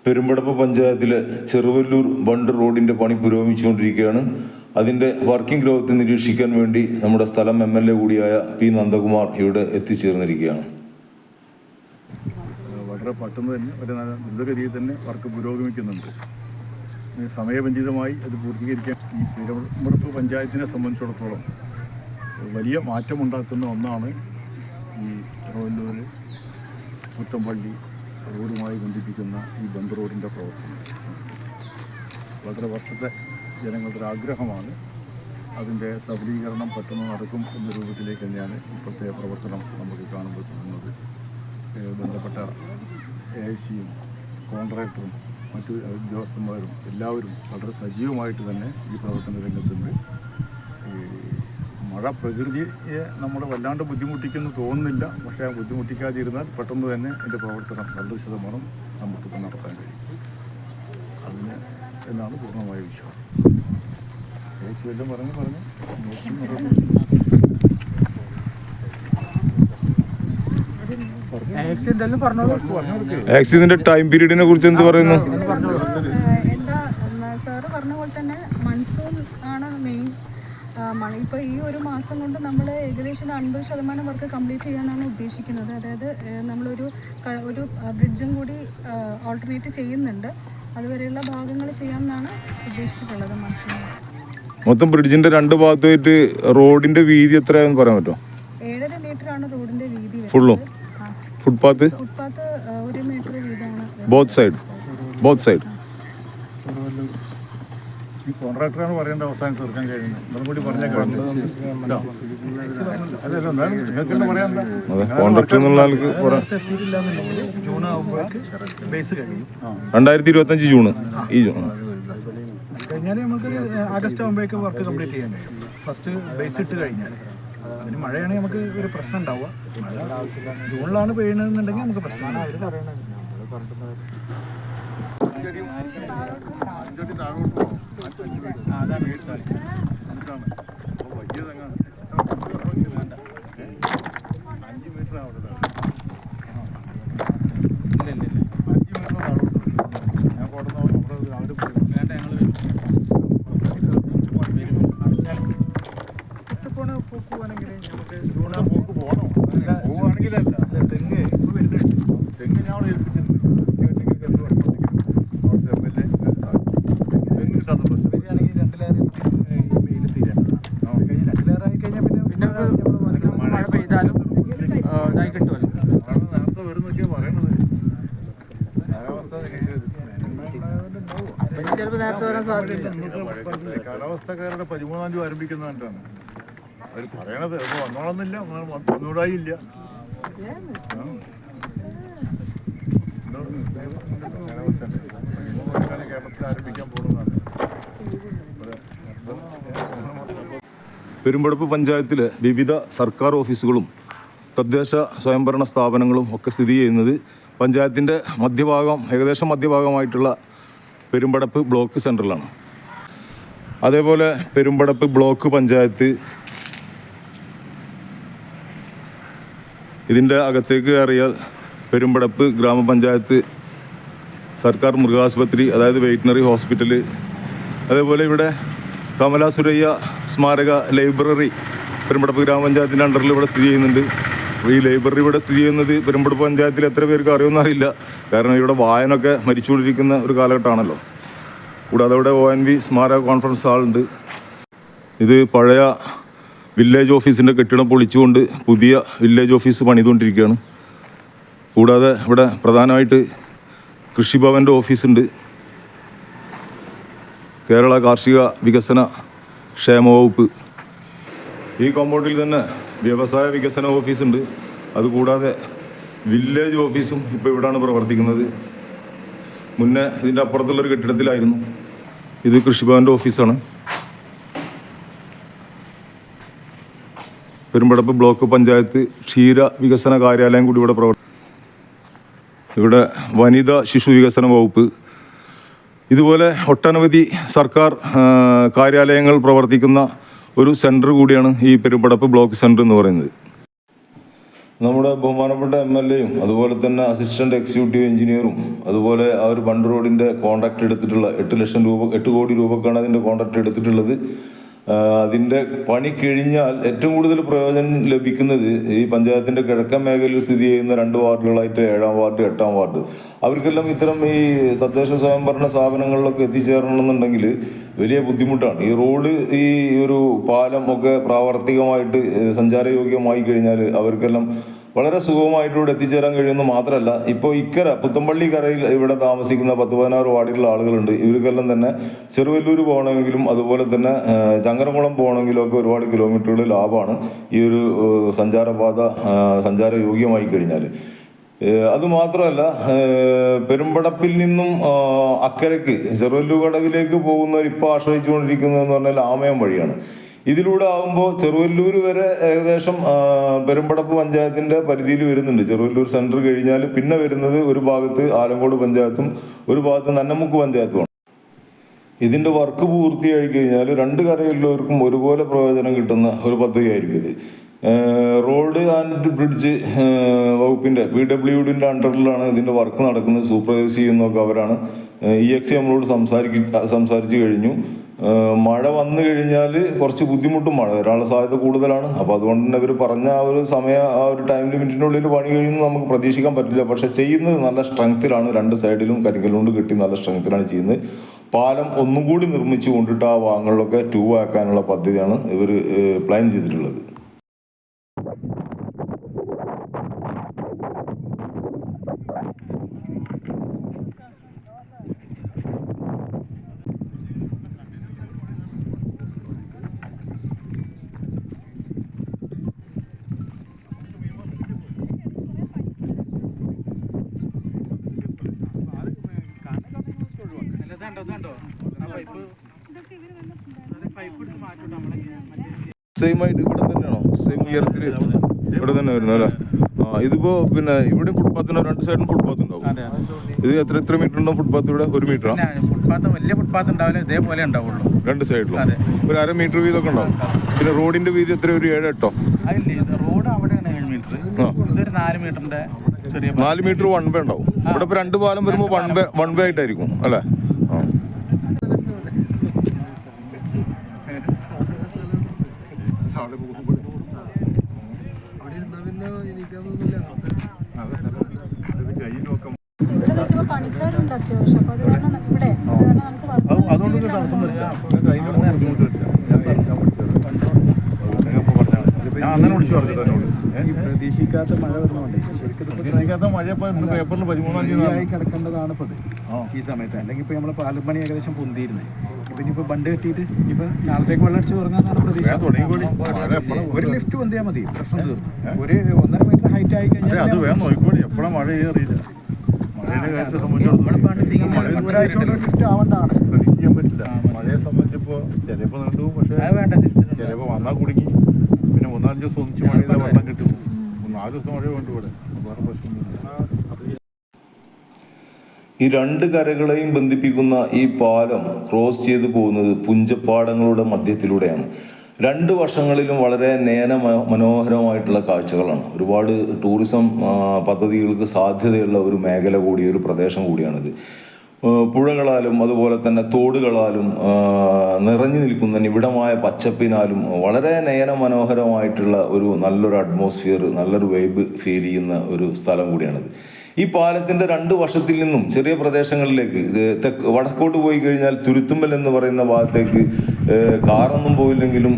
പെരുമ്പടപ്പ് പഞ്ചായത്തിലെ ചെറുവല്ലൂർ ബണ്ട് റോഡിൻ്റെ പണി പുരോഗമിച്ചുകൊണ്ടിരിക്കുകയാണ്. അതിൻ്റെ വർക്കിംഗ് ഗ്രോത്ത് നിരീക്ഷിക്കാൻ വേണ്ടി നമ്മുടെ സ്ഥലം MLA കൂടിയായ പി നന്ദകുമാർ ഇവിടെ എത്തിച്ചേർന്നിരിക്കുകയാണ്. വളരെ പെട്ടെന്ന് തന്നെ ഒരു ദ്രുതഗതിയിൽ തന്നെ വർക്ക് പുരോഗമിക്കുന്നുണ്ട്. സമയബന്ധിതമായി അത് പൂർത്തീകരിക്കാൻ ഈ പെരുമ്പടപ്പ് പഞ്ചായത്തിനെ സംബന്ധിച്ചിടത്തോളം വലിയ മാറ്റമുണ്ടാക്കുന്ന ഒന്നാണ് ഈ ചെറുവല്ലൂർ പുത്തമ്പള്ളി റോഡുമായി ബന്ധിപ്പിക്കുന്ന ഈ ബണ്ട് റോഡിൻ്റെ പ്രവർത്തനം. വളരെ വർഷത്തെ ജനങ്ങളുടെ ഒരു ആഗ്രഹമാണ്. അതിൻ്റെ സബലീകരണം പെട്ടെന്ന് നടക്കും എന്ന രൂപത്തിലേക്ക് തന്നെയാണ് ഇപ്പോഴത്തെ പ്രവർത്തനം നമുക്ക് കാണുമ്പോൾ തോന്നുന്നത്. ബന്ധപ്പെട്ട AIC-യും കോൺട്രാക്ടറും മറ്റു ഉദ്യോഗസ്ഥന്മാരും എല്ലാവരും വളരെ സജീവമായിട്ട് തന്നെ ഈ പ്രവർത്തന രംഗത്തുണ്ട്. മഴ പ്രകൃതിയെ നമ്മൾ വല്ലാണ്ട് ബുദ്ധിമുട്ടിക്കുന്നു തോന്നുന്നില്ല. പക്ഷേ ബുദ്ധിമുട്ടിക്കാതിരുന്നാൽ പെട്ടെന്ന് തന്നെ എൻ്റെ പ്രവർത്തനം 100% നമുക്കിപ്പോൾ നടത്താൻ കഴിയും. അതിന് എന്നാണ് പൂർണ്ണമായ വിശ്വാസം. എല്ലാം പറഞ്ഞു ആക്സിഡന്റ് ടൈം പീരീഡിനെ കുറിച്ച് എന്ത് പറയുന്നു? സാറ് പറഞ്ഞ പോലെ തന്നെ മൺസൂൺ ആണ് മെയിൻ. ഇപ്പോൾ ഈ ഒരു മാസം കൊണ്ട് നമ്മൾ ഏകദേശം 50% വർക്ക് കംപ്ലീറ്റ് ചെയ്യാനാണ് ഉദ്ദേശിക്കുന്നത്. അതായത് നമ്മളൊരു ബ്രിഡ്ജും കൂടി ഓൾട്ടർനേറ്റ് ചെയ്യുന്നുണ്ട്. അതുവരെയുള്ള ഭാഗങ്ങൾ ചെയ്യാമെന്നാണ് ഉദ്ദേശിച്ചിട്ടുള്ളത്. മൺസൂൺ മൊത്തം ബ്രിഡ്ജിന്റെ രണ്ട് ഭാഗത്തായിട്ട് റോഡിന്റെ വീതി എത്രയാണെന്ന് പറയാൻ പറ്റുമോ? 7.5 മീറ്ററാണ് റോഡിന്റെ വീതി. ഫുള്ളും ഫുട്പാത്ത് 1 മീറ്റർ വീതമാണ്. ബോത്ത് സൈഡ് ഈ കോൺട്രാക്ടറാണ് പറയേണ്ട അവസാനം തീർക്കാൻ കഴിയുന്നത്. നമ്മൾ കൂടി പറഞ്ഞേക്കാം. കോൺട്രാക്ടർ എന്നുള്ള ആൾക്ക് 2025 ജൂൺ ഈ ജൂൺ കഴിഞ്ഞാൽ നമുക്കൊരു ആഗസ്റ്റ് ആകുമ്പോഴേക്കും വർക്ക് കംപ്ലീറ്റ് ചെയ്യാൻ കഴിയും. ഫസ്റ്റ് ബേസ് ഇട്ട് കഴിഞ്ഞാൽ അതിന് മഴയാണെങ്കിൽ നമുക്ക് ഒരു പ്രശ്നം ഉണ്ടാവുക. മഴ ജൂണിലാണ് പെയ്യണമെന്നുണ്ടെങ്കിൽ നമുക്ക് പ്രശ്നമാണ്. കാലാവസ്ഥക്കാരുടെ 13-ാം തീയതി ആരംഭിക്കുന്നതായിട്ടാണ് അവർ പറയണത്. അപ്പോൾ വന്നോളന്നില്ല, വന്നൂടായില്ല. കേരളത്തിൽ ആരംഭിക്കാൻ പോകുന്നതാണ്. പെരുമ്പടപ്പ് പഞ്ചായത്തിലെ വിവിധ സർക്കാർ ഓഫീസുകളും തദ്ദേശ സ്വയംഭരണ സ്ഥാപനങ്ങളും ഒക്കെ സ്ഥിതി ചെയ്യുന്നത് പഞ്ചായത്തിൻ്റെ ഏകദേശം മധ്യഭാഗമായിട്ടുള്ള പെരുമ്പടപ്പ് ബ്ലോക്ക് സെൻറ്ററിലാണ്. അതേപോലെ പെരുമ്പടപ്പ് ബ്ലോക്ക് പഞ്ചായത്ത് ഇതിൻ്റെ അകത്തേക്ക് കയറിയാൽ പെരുമ്പടപ്പ് ഗ്രാമപഞ്ചായത്ത് സർക്കാർ മൃഗാശുപത്രി, അതായത് വെറ്റിനറി ഹോസ്പിറ്റൽ, അതേപോലെ ഇവിടെ കമലാ സുരയ്യ സ്മാരക ലൈബ്രറി പെരുമ്പടപ്പ് ഗ്രാമപഞ്ചായത്തിൻ്റെ അണ്ടറിൽ ഇവിടെ സ്ഥിതി ചെയ്യുന്നുണ്ട്. ഈ ലൈബ്രറി ഇവിടെ സ്ഥിതി ചെയ്യുന്നത് പെരുമ്പടപ്പ് പഞ്ചായത്തിൽ എത്ര പേർക്ക് അറിയുമെന്നറിയില്ല. കാരണം ഇവിടെ വായനൊക്കെ മരിച്ചുകൊണ്ടിരിക്കുന്ന ഒരു കാലഘട്ടമാണല്ലോ. കൂടാതെ ഇവിടെ ONV സ്മാരക കോൺഫറൻസ് ഹാളുണ്ട്. ഇത് പഴയ വില്ലേജ് ഓഫീസിൻ്റെ കെട്ടിടം പൊളിച്ചുകൊണ്ട് പുതിയ വില്ലേജ് ഓഫീസ് പണിതുകൊണ്ടിരിക്കുകയാണ്. കൂടാതെ ഇവിടെ പ്രധാനമായിട്ട് കൃഷിഭവൻ്റെ ഓഫീസുണ്ട്. കേരള കാർഷിക വികസന ക്ഷേമ വകുപ്പ്. ഈ കോമ്പൗണ്ടിൽ തന്നെ വ്യവസായ വികസന ഓഫീസുണ്ട്. അതുകൂടാതെ വില്ലേജ് ഓഫീസും ഇപ്പോൾ ഇവിടെയാണ് പ്രവർത്തിക്കുന്നത്. മുന്നേ ഇതിൻ്റെ അപ്പുറത്തുള്ളൊരു കെട്ടിടത്തിലായിരുന്നു. ഇത് കൃഷിഭവൻ്റെ ഓഫീസാണ്. പെരുമ്പടപ്പ് ബ്ലോക്ക് പഞ്ചായത്ത് ക്ഷീര വികസന കാര്യാലയം കൂടി ഇവിടെ ഇവിടെ വനിതാ ശിശു വികസന വകുപ്പ്. ഇതുപോലെ ഒട്ടനവധി സർക്കാർ കാര്യാലയങ്ങൾ പ്രവർത്തിക്കുന്ന ഒരു സെൻറ്റർ കൂടിയാണ് ഈ പെരുമ്പടപ്പ് ബ്ലോക്ക് സെൻറ്റർ എന്ന് പറയുന്നത്. നമ്മുടെ ബഹുമാനപ്പെട്ട MLA-യും അതുപോലെ തന്നെ അസിസ്റ്റന്റ് എക്സിക്യൂട്ടീവ് എഞ്ചിനീയറും അതുപോലെ ആ ഒരു ബണ്ട് റോഡിൻ്റെ കോൺട്രാക്ട് എടുത്തിട്ടുള്ള 8 കോടി രൂപക്കാണ് അതിൻ്റെ കോൺട്രാക്ട് എടുത്തിട്ടുള്ളത്. അതിൻ്റെ പണി കഴിഞ്ഞാൽ ഏറ്റവും കൂടുതൽ പ്രയോജനം ലഭിക്കുന്നത് ഈ പഞ്ചായത്തിൻ്റെ കിഴക്കൻ മേഖലയിൽ സ്ഥിതി ചെയ്യുന്ന 2 വാർഡുകളായിട്ട് 7-ാം വാർഡ് 8-ാം വാർഡ് അവർക്കെല്ലാം ഇത്തരം ഈ തദ്ദേശ സ്വയംഭരണ സ്ഥാപനങ്ങളിലൊക്കെ എത്തിച്ചേരണമെന്നുണ്ടെങ്കിൽ വലിയ ബുദ്ധിമുട്ടാണ്. ഈ റോഡ് ഈ ഒരു പാലം ഒക്കെ പ്രാവർത്തികമായിട്ട് സഞ്ചാരയോഗ്യമായി കഴിഞ്ഞാൽ അവർക്കെല്ലാം വളരെ സുഗമമായിട്ട് ഇവിടെ എത്തിച്ചേരാൻ കഴിയുമെന്ന് മാത്രമല്ല, ഇപ്പോൾ ഇക്കര പുത്തമ്പള്ളി കരയിൽ ഇവിടെ താമസിക്കുന്ന 10-16 വാർഡിലുള്ള ആളുകളുണ്ട്. ഇവർക്കെല്ലാം തന്നെ ചെറുവല്ലൂർ പോകണമെങ്കിലും അതുപോലെ തന്നെ ചങ്ങരംകുളം പോകണമെങ്കിലും ഒക്കെ ഒരുപാട് കിലോമീറ്ററുകൾ ലാഭമാണ് ഈ ഒരു സഞ്ചാരപാത സഞ്ചാരയോഗ്യമായി കഴിഞ്ഞാൽ. അതുമാത്രമല്ല, പെരുമ്പടപ്പിൽ നിന്നും അക്കരയ്ക്ക് ചെറുവല്ലൂർ കടവിലേക്ക് പോകുന്നവർ ഇപ്പോൾ ആശ്രയിച്ചുകൊണ്ടിരിക്കുന്നതെന്ന് പറഞ്ഞാൽ ആമയം വഴിയാണ്. ഇതിലൂടെ ആകുമ്പോൾ ചെറുവല്ലൂർ വരെ ഏകദേശം പെരുമ്പടപ്പ് പഞ്ചായത്തിൻ്റെ പരിധിയിൽ വരുന്നുണ്ട്. ചെറുവല്ലൂർ സെൻറ്റർ കഴിഞ്ഞാൽ പിന്നെ വരുന്നത് ഒരു ഭാഗത്ത് ആലങ്കോട് പഞ്ചായത്തും ഒരു ഭാഗത്ത് നന്നമുക്ക് പഞ്ചായത്തുമാണ്. ഇതിൻ്റെ വർക്ക് പൂർത്തിയായി കഴിഞ്ഞാൽ 2 കരയിലുള്ളവർക്കും ഒരുപോലെ പ്രയോജനം കിട്ടുന്ന ഒരു പദ്ധതിയായിരിക്കും ഇത്. റോഡ് ആൻഡ് ബ്രിഡ്ജ് വകുപ്പിൻ്റെ PWDൻ്റെ അണ്ടറിലാണ് ഇതിൻ്റെ വർക്ക് നടക്കുന്നത്. സൂപ്പർവൈസ് ചെയ്യുന്നതൊക്കെ അവരാണ്. EXC നമ്മളോട് സംസാരിച്ച് കഴിഞ്ഞു. മഴ വന്നു കഴിഞ്ഞാൽ കുറച്ച് ബുദ്ധിമുട്ടും മഴ വരാനുള്ള സാധ്യത കൂടുതലാണ്. അപ്പോൾ അതുകൊണ്ട് തന്നെ ഇവർ പറഞ്ഞ ആ ഒരു ആ ഒരു ടൈം ലിമിറ്റിനുള്ളിൽ പണി കഴിയുന്നത് നമുക്ക് പ്രതീക്ഷിക്കാൻ പറ്റില്ല. പക്ഷേ ചെയ്യുന്നത് നല്ല സ്ട്രെങ്ത്തിലാണ്. 2 സൈഡിലും കരിങ്കല്ലുകൊണ്ട് കെട്ടി നല്ല സ്ട്രെങ്ത്തിലാണ് ചെയ്യുന്നത്. പാലം ഒന്നും കൂടി നിർമ്മിച്ചു കൊണ്ടിട്ട് ആ ഭാഗങ്ങളിലൊക്കെ 2 ആക്കാനുള്ള പദ്ധതിയാണ് ഇവർ പ്ലാൻ ചെയ്തിട്ടുള്ളത്. സെയിം ആയിട്ട് ഇവിടെ തന്നെയാണോ? സെയിം ഉയരത്തിൽ ഇവിടെ തന്നെ വരുന്നത് അല്ലേ? ഇതിപ്പോൾ പിന്നെ ഇവിടെ ഫുട്പാത്തിന് 2 സൈഡിലും ഫുട്പാത്ത് ഉണ്ടാവും. ഇത് എത്ര മീറ്റർ ഉണ്ടാവും ഫുട്പാത്ത്? ഇവിടെ 1 മീറ്ററാണ്. ഫുട്പാത്ത് വലിയ ഫുട്പാത്ത് ഉണ്ടാവില്ല, ഇതേപോലെ ഉണ്ടാവുള്ളൂ 2 സൈഡിലും. ഒരു 1/2 മീറ്റർ വീതമൊക്കെ ഉണ്ടാവും. പിന്നെ റോഡിന്റെ വീതി എത്ര? ഒരു 7-8? റോഡ് അവിടെയാണ് 7 മീറ്റർ, ഇതൊരു 4 മീറ്ററിന്റെ ചെറിയ 4 മീറ്റർ 1 വേ ഉണ്ടാവും. ഇവിടെ ഇപ്പോൾ 2 പാലം വരുമ്പോൾ 1 വേ ആയിട്ടായിരിക്കും അല്ലേ? പണിക്കാരുണ്ട് അത്യാവശ്യം. അപ്പോൾ അത് കാരണം ഇവിടെ നമുക്ക് അതുകൊണ്ട് തടസ്സം വരില്ല. ഞാൻ അങ്ങനെ വിളിച്ചു പറഞ്ഞു എന്നോട്. പ്രതീക്ഷിക്കാത്ത മഴ വരുന്നതുകൊണ്ട് ശരിക്കും പ്രതീക്ഷിക്കാത്ത മഴ ഇപ്പോൾ ഇന്ന് പേപ്പറിൽ 13-ാം തീയതി കിടക്കേണ്ടതാണ് ഇപ്പോൾ ഈ സമയത്ത്. അല്ലെങ്കിൽ ഇപ്പോൾ നമ്മൾ പാലപ്പണി ഏകദേശം പൊന്തിയിരുന്നത്. ഇപ്പം ഇനിയിപ്പോൾ ബണ്ട് കെട്ടിയിട്ട് ഇപ്പം നാളത്തേക്ക് വെള്ളം അടിച്ച് തുടങ്ങാനാണ് പ്രതീക്ഷ. ഒരു ലിഫ്റ്റ് പൊന്തിയാൽ മതി, പ്രശ്നം തീർന്നു. ഒരു 1.5 മീറ്റർ ഹൈറ്റ് ആയി കഴിഞ്ഞാൽ അത് വേണം നോക്കിക്കോളി. എപ്പോഴാണ് മഴ അറിയില്ല. മഴയുടെ കാര്യത്തെ സംബന്ധിച്ചിടത്തോളം ഒരാഴ്ച കൊണ്ട് ലിഫ്റ്റ് ആവേണ്ടതാണ്. പ്രഡിക്റ്റ് ചെയ്യാൻ പറ്റില്ല. മഴയെ സംബന്ധിച്ചിപ്പോൾ ചിലപ്പോൾ നീണ്ടു, പക്ഷേ ചിലപ്പോൾ വന്നാൽ കുടുങ്ങി. പിന്നെ 3-4 ദിവസം ഒന്നിച്ച് മഴ ചെയ്താൽ വെള്ളം കിട്ടും. 4 ദിവസം മഴ വേണ്ട ഇവിടെ, വേറെ പ്രശ്നമൊന്നുമില്ല. ഈ 2 കരകളെയും ബന്ധിപ്പിക്കുന്ന ഈ പാലം ക്രോസ് ചെയ്ത് പോകുന്നത് പുഞ്ചപ്പാടങ്ങളുടെ മധ്യത്തിലൂടെയാണ്. 2 വശങ്ങളിലും വളരെ മനോഹരമായിട്ടുള്ള കാഴ്ചകളാണ്. ഒരുപാട് ടൂറിസം പദ്ധതികൾക്ക് സാധ്യതയുള്ള ഒരു മേഖല കൂടി, ഒരു പ്രദേശം കൂടിയാണിത്. പുഴകളാലും അതുപോലെ തന്നെ തോടുകളാലും നിറഞ്ഞു നിൽക്കുന്ന നിബിഡമായ പച്ചപ്പിനാലും വളരെ നയനമനോഹരമായിട്ടുള്ള ഒരു നല്ലൊരു അറ്റ്മോസ്ഫിയർ, നല്ലൊരു വൈബ് ഫീൽ ചെയ്യുന്ന ഒരു സ്ഥലം കൂടിയാണിത്. ഈ പാലത്തിൻ്റെ 2 വശത്തിൽ നിന്നും ചെറിയ പ്രദേശങ്ങളിലേക്ക് വടക്കോട്ട് പോയി കഴിഞ്ഞാൽ തുരുത്തുമ്മൽ എന്ന് പറയുന്ന ഭാഗത്തേക്ക് കാറൊന്നും പോയില്ലെങ്കിലും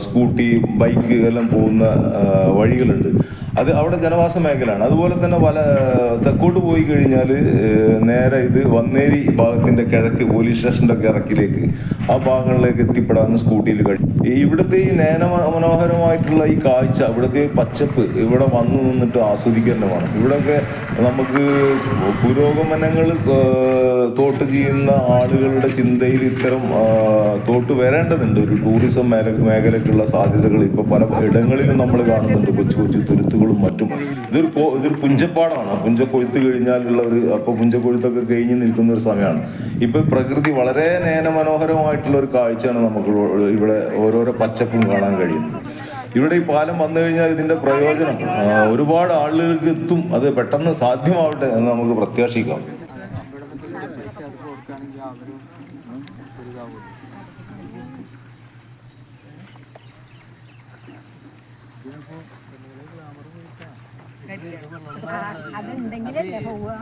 സ്കൂട്ടി, ബൈക്ക് എല്ലാം പോകുന്ന വഴികളുണ്ട്. അത് അവിടെ ജനവാസ മേഖലയാണ്. അതുപോലെ തന്നെ തെക്കോട്ട് പോയി കഴിഞ്ഞാൽ നേരെ ഇത് വന്നേരി ഭാഗത്തിൻ്റെ കിഴക്ക് പോലീസ് സ്റ്റേഷൻ്റെ ഒക്കെ ഇറക്കിലേക്ക് ആ ഭാഗങ്ങളിലേക്ക് എത്തിപ്പെടാവുന്ന സ്കൂട്ടിയിൽ കഴിയും. ഇവിടുത്തെ ഈ മനോഹരമായിട്ടുള്ള ഈ കാഴ്ച, ഇവിടുത്തെ പച്ചപ്പ് ഇവിടെ വന്നു നിന്നിട്ട് ആസ്വദിക്കേണ്ടതാണ്. ഇവിടെയൊക്കെ നമുക്ക് പുരോഗമനങ്ങൾ തോട്ട് ചെയ്യുന്ന ആളുകളുടെ ചിന്തയിൽ ഇത്തരം തോട്ട് വരേണ്ടതുണ്ട്. ഒരു ടൂറിസം മേഖലയ്ക്കുള്ള സാധ്യതകൾ ഇപ്പോൾ പല ഇടങ്ങളിലും നമ്മൾ കാണുന്നുണ്ട്. കൊച്ചു കൊച്ചു തുരുത്തുകളും മറ്റും. ഇതൊരു പുഞ്ചപ്പാടാണ്. പുഞ്ചക്കൊഴുത്ത് കഴിഞ്ഞാലുള്ള അപ്പോൾ പുഞ്ചക്കൊഴുത്തൊക്കെ കഴിഞ്ഞ് നിൽക്കുന്ന ഒരു സമയമാണ്. ഇപ്പോൾ പ്രകൃതി വളരെ നയനമനോഹരമായിട്ടുള്ള ഒരു കാഴ്ചയാണ് നമുക്ക് ഇവിടെ ഓരോരോ പച്ചപ്പും കാണാൻ കഴിയുന്നത്. ഇവിടെ ഈ പാലം വന്നു കഴിഞ്ഞാൽ ഇതിൻ്റെ പ്രയോജനം ഒരുപാട് ആളുകൾക്ക് എത്തും. അത് പെട്ടെന്ന് സാധ്യമാവട്ടെ എന്ന് നമുക്ക് പ്രത്യാശിക്കാം. അതുണ്ടെങ്കിലല്ലേ പോവുക.